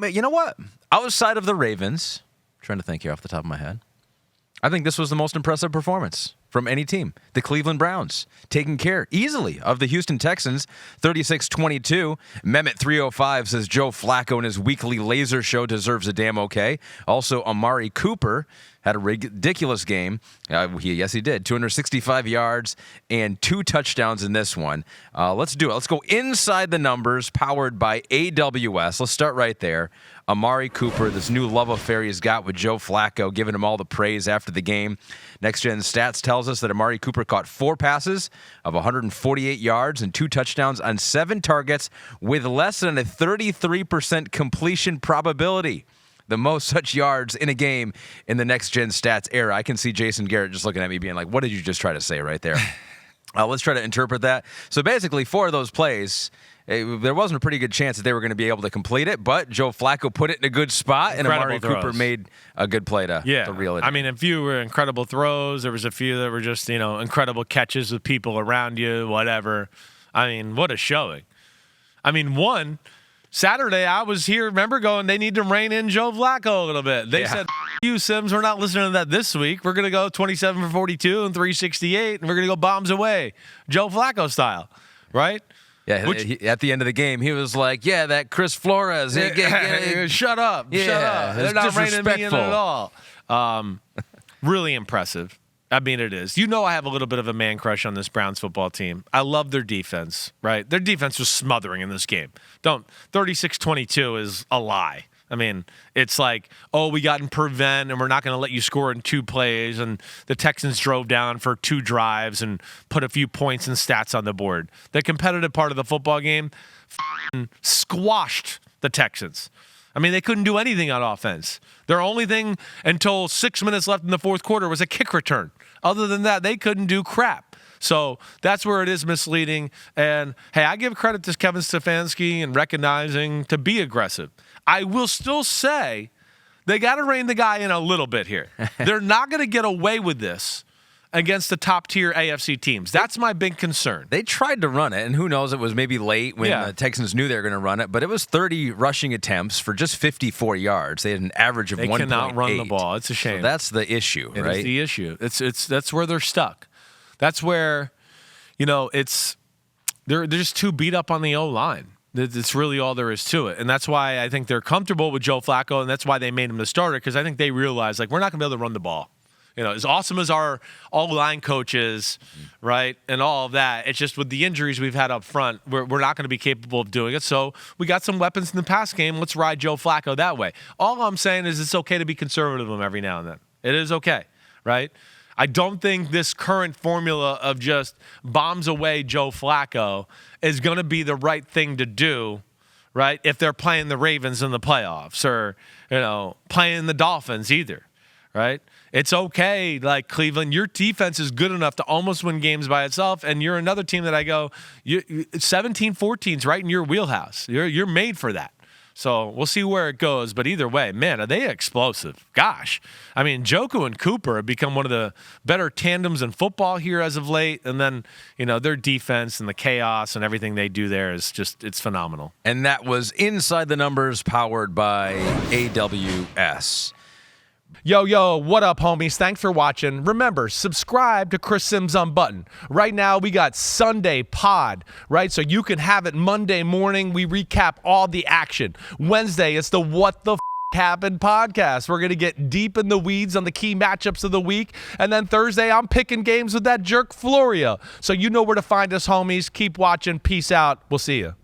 You know what? Outside of the Ravens, trying to think here off the top of my head, I think this was the most impressive performance from any team. The Cleveland Browns taking care easily of the Houston Texans, 36-22. Mehmet 305 says Joe Flacco in his weekly laser show deserves a damn okay. Also, Amari Cooper had a ridiculous game. Yes, he did. 265 yards and 2 touchdowns in this one. Let's do it. Let's go inside the numbers, powered by AWS. Let's start right there. Amari Cooper, this new love affair he's got with Joe Flacco, giving him all the praise after the game. Next Gen Stats tells us that Amari Cooper caught 4 passes of 148 yards and 2 touchdowns on 7 targets with less than a 33% completion probability. The most such yards in a game in the Next Gen Stats era. I can see Jason Garrett just looking at me being like, what did you just try to say right there? Let's try to interpret that. So basically, 4 of those plays, there wasn't a pretty good chance that they were going to be able to complete it, but Joe Flacco put it in a good spot, and Amari Cooper made a good play to reel it in. I mean, a few were incredible throws. There was a few that were just, incredible catches with people around you, whatever. I mean, what a showing. I mean, Saturday, I was here, remember, going, they need to rein in Joe Flacco a little bit. They said, you, Simms, we're not listening to that this week. We're going to go 27 for 42 and 368, and we're going to go bombs away, Joe Flacco style, right? Yeah, at the end of the game, he was like, that Chris Flores. Shut up. They're not reining me in at all. Really impressive. I mean, it is. I have a little bit of a man crush on this Browns football team. I love their defense, right? Their defense was smothering in this game. 36-22 is a lie. I mean, it's like, we got in prevent, and we're not going to let you score in 2 plays, and the Texans drove down for 2 drives and put a few points and stats on the board. The competitive part of the football game squashed the Texans. I mean, they couldn't do anything on offense. Their only thing until 6 minutes left in the fourth quarter was a kick return. Other than that, they couldn't do crap. So that's where it is misleading. And, hey, I give credit to Kevin Stefanski and recognizing to be aggressive. I will still say they got to rein the guy in a little bit here. They're not going to get away with this against the top-tier AFC teams. That's my big concern. They tried to run it, and who knows, it was maybe late when the Texans knew they were going to run it, but it was 30 rushing attempts for just 54 yards. They had an average of 1.8. They cannot run the ball. It's a shame. So that's the issue, right? It's the issue. That's where they're stuck. That's where, they're just too beat up on the O-line. That's really all there is to it. And that's why I think they're comfortable with Joe Flacco, and that's why they made him the starter, because I think they realize, we're not going to be able to run the ball. As awesome as our all-line coaches, right, and all of that, it's just with the injuries we've had up front, we're not going to be capable of doing it. So we got some weapons in the pass game. Let's ride Joe Flacco that way. All I'm saying is it's okay to be conservative with him every now and then. It is okay, right? I don't think this current formula of just bombs away Joe Flacco is going to be the right thing to do, right, if they're playing the Ravens in the playoffs or, playing the Dolphins either, right? It's okay, like Cleveland, your defense is good enough to almost win games by itself, and you're another team that I go, 17-14 is right in your wheelhouse. You're made for that. So we'll see where it goes. But either way, man, are they explosive? Gosh. I mean, Njoku and Cooper have become one of the better tandems in football here as of late. And then, their defense and the chaos and everything they do there is just, it's phenomenal. And that was Inside the Numbers, powered by AWS. Yo, what up, homies? Thanks for watching. Remember, subscribe to Chris Simms Unbuttoned. Right now, we got Sunday Pod, right? So you can have it Monday morning. We recap all the action. Wednesday, it's the What the Happened podcast. We're going to get deep in the weeds on the key matchups of the week. And then Thursday, I'm picking games with that jerk Florio. So you know where to find us, homies. Keep watching. Peace out. We'll see you.